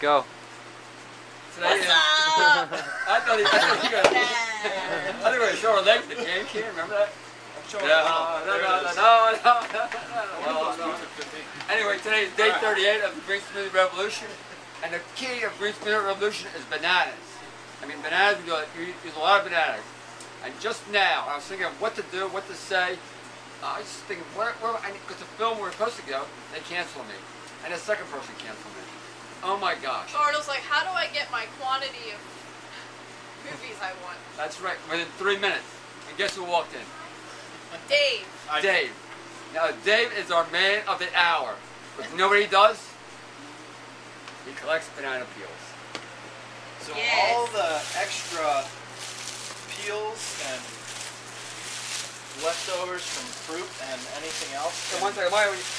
Go. Today is, I thought you were going to show her legs at the game. Can't remember that? No. Anyway, today is day 38 of the Green Smoothie Revolution. And the key of Green Smoothie Revolution is bananas. I mean, bananas, we use a lot of bananas. And just now, I was thinking of what to do, what to say. I was just thinking, because the film we're supposed to go, they canceled me. And the second person canceled me. Oh my gosh. Arnold's like, how do I get my quantity of movies I want? That's right, within 3 minutes. And guess who walked in? Dave. Dave. Now, Dave is our man of the hour. But you know what he does? He collects banana peels. So yes. all the extra peels and leftovers from fruit and anything else. So one second,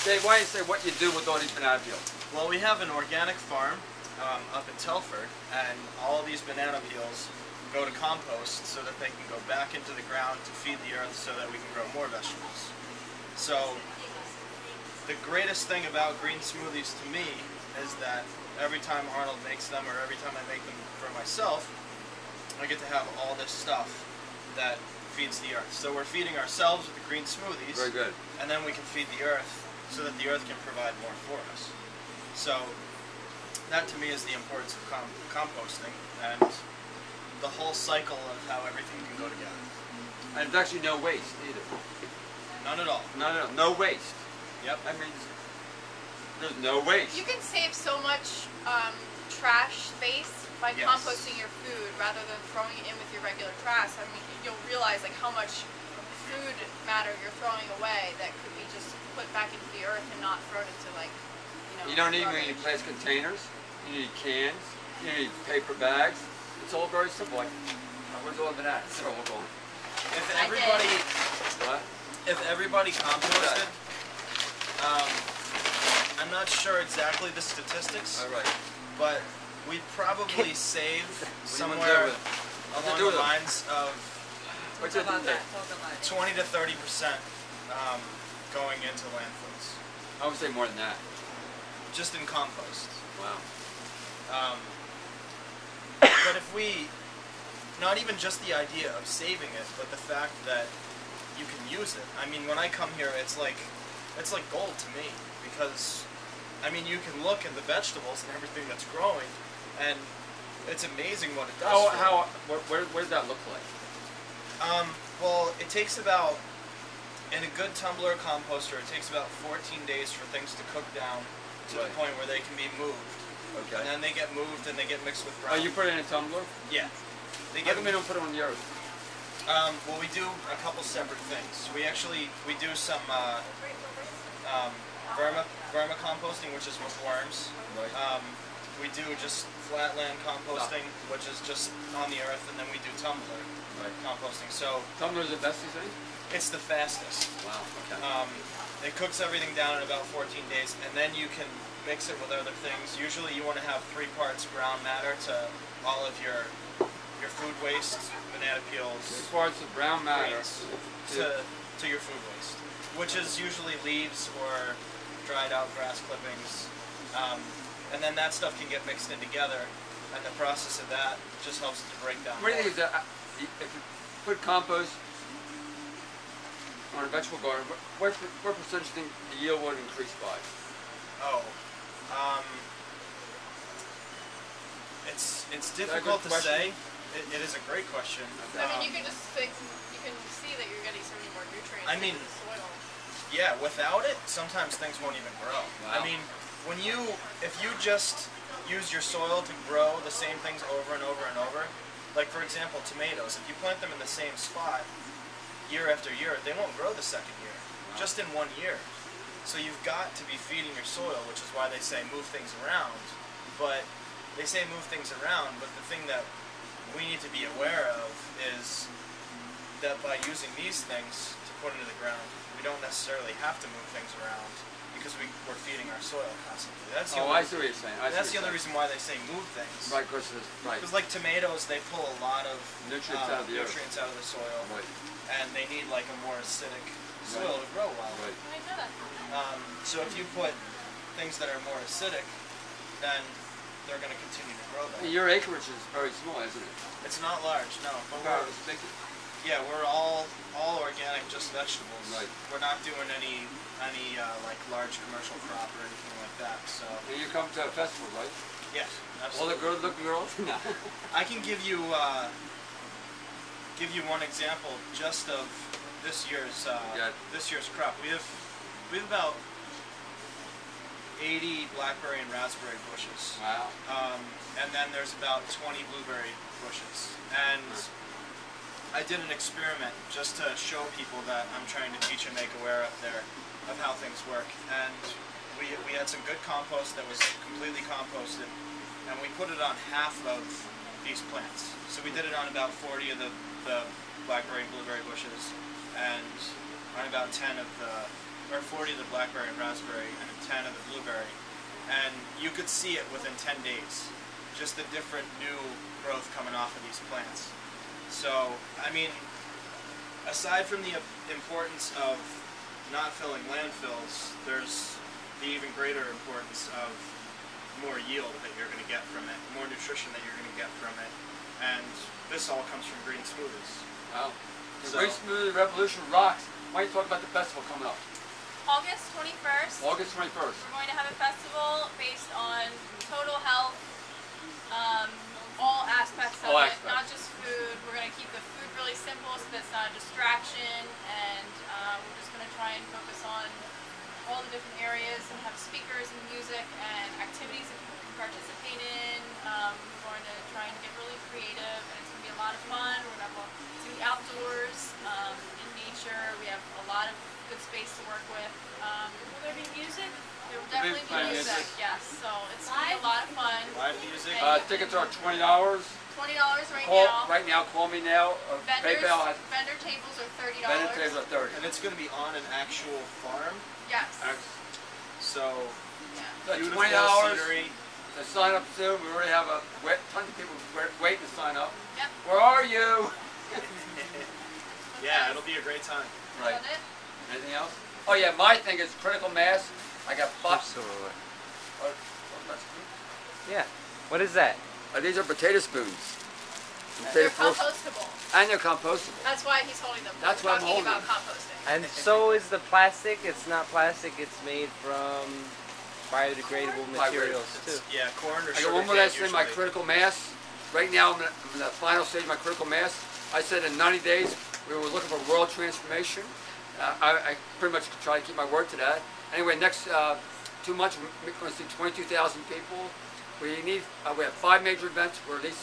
Dave, why don't you say what you do with all these banana peels? Well, we have an organic farm up in Telford, and all these banana peels go to compost so that they can go back into the ground to feed the earth so that we can grow more vegetables. So the greatest thing about green smoothies to me is that every time Arnold makes them, or every time I make them for myself, I get to have all this stuff that feeds the earth. So we're feeding ourselves with the green smoothies. Very good. And then we can feed the earth so that the earth can provide more for us. So that to me is the importance of composting and the whole cycle of how everything can go together. And there's actually no waste either. None at all. No waste. Yep. I mean, there's no waste. You can save so much trash space by composting your food rather than throwing it in with your regular trash. I mean, you'll realize like how much food matter you're throwing away that could be just put back into the earth and not thrown into like, you don't even need plastic containers. You need cans. You need paper bags. It's all very simple. Like, where's all the bananas? They're all gone. If everybody composted, I'm not sure exactly the statistics, but we'd probably save somewhere along the lines of 20 to 30% going into landfills. I would say more than that. Just in compost. Wow. But if we, not even just the idea of saving it, but the fact that you can use it. I mean, when I come here, it's like gold to me, because I mean, you can look at the vegetables and everything that's growing, and it's amazing what it does. Where does that look like? Well, it takes about, in a good tumbler composter, it takes about 14 days for things to cook down to the point where they can be moved. Okay. And then they get moved and they get mixed with brown. Oh, you put it in a tumbler? Yeah. How come we don't put it on the earth? Well, we do a couple separate things. We do some vermicomposting, which is with worms. Right. We do just flatland composting, which is just on the earth, and then we do tumbler composting. So tumbler is the best, you think? It's the fastest. Wow. Okay. It cooks everything down in about 14 days, and then you can mix it with other things. Usually, you want to have 3 parts brown matter to all of your food waste, banana peels. 3 parts of brown matter to your food waste, which is usually leaves or dried out grass clippings, and then that stuff can get mixed in together, and the process of that just helps it to break down. What do you think is that? If you put compost on a vegetable garden, what percentage do you think the yield would increase by? Oh, it's difficult to say. It is a great question. I mean, you can just think, you can see that you're getting so many more nutrients into the soil. Yeah, without it, sometimes things won't even grow. Wow. I mean, if you just use your soil to grow the same things over and over and over, like for example, tomatoes, if you plant them in the same spot year after year, they won't grow the second year, just in 1 year. So you've got to be feeding your soil, which is why they say move things around. But they say move things around, but the thing that we need to be aware of is that by using these things to put into the ground, we don't necessarily have to move things around because we're feeding our soil constantly. That's the I see what you're saying. That's the other reason why they say move things. Right, because like tomatoes, they pull a lot of nutrients out of the soil, and they need like a more acidic soil to grow well. I didn't know that. So if you put things that are more acidic, then they're going to continue to grow that. Your acreage is very small, isn't it? It's not large, no. But yeah, we're all organic, just vegetables. Right. We're not doing any like large commercial crop or anything like that. So. And you come to a festival, right? Yes, All absolutely. the good-looking girls. No. I can give you one example just of this year's crop. We have about 80 blackberry and raspberry bushes. Wow. And then there's about 20 blueberry bushes. And I did an experiment just to show people that I'm trying to teach and make aware up there of how things work. And we had some good compost that was completely composted, and we put it on half of these plants. So we did it on about 40 of the blackberry and blueberry bushes, and on about 40 of the blackberry and raspberry, and 10 of the blueberry. And you could see it within 10 days, just the different new growth coming off of these plants. So, I mean, aside from the importance of not filling landfills, there's the even greater importance of more yield that you're going to get from it, more nutrition that you're going to get from it, and this all comes from green smoothies. Wow. The Green Smoothie Revolution rocks. Why don't you talk about the festival coming up? August 21st. August 21st. We're going to have a festival based on total health, all aspects of it, not just food. We're going to keep the food really simple so that it's not a distraction, and we're just going to try and focus on all the different areas and have speakers and music and activities that people can participate in. We're going to try and get really creative, and it's going to be a lot of fun. We're going to be outdoors, in nature. We have a lot of good space to work with. Will there be music? There will definitely be music, yes. So it's going to be a lot of fun. Live music? Tickets are $20. $20 now. Right now, call me now. Vendor tables are $30. Vendor tables are $30. And it's going to be on an actual farm? Yes. So, yeah. beautiful $20 scenery. to sign up soon. We already have tons of people waiting to sign up. Yep. Where are you? Yeah, it'll be a great time. Right. Is that it? Anything else? Oh yeah, my thing is critical mass. I got five. Yeah. What is that? These are potato spoons. They're compostable. And they're compostable. That's why he's holding them. That's why I'm talking holding about them. composting. And so is the plastic. It's not plastic. It's made from biodegradable materials too. Yeah, corn or I got one more last thing. My critical mass. Right now, I'm in the final stage of my critical mass. I said in 90 days we were looking for world transformation. I pretty much try to keep my word to that. Anyway, next 2 months we're going to see 22,000 people. We have 5 major events where at least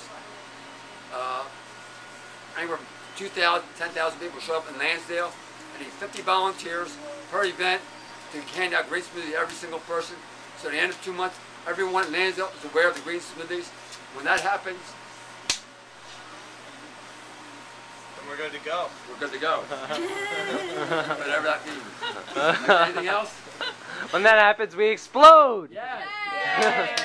anywhere from 2,000 to 10,000 people show up in Lansdale. I need 50 volunteers per event to hand out green smoothies to every single person. So at the end of 2 months, everyone in Lansdale is aware of the green smoothies. When that happens, then we're good to go. we're good to go. Whatever that means. Anything else? When that happens, we explode. Yeah. Yay!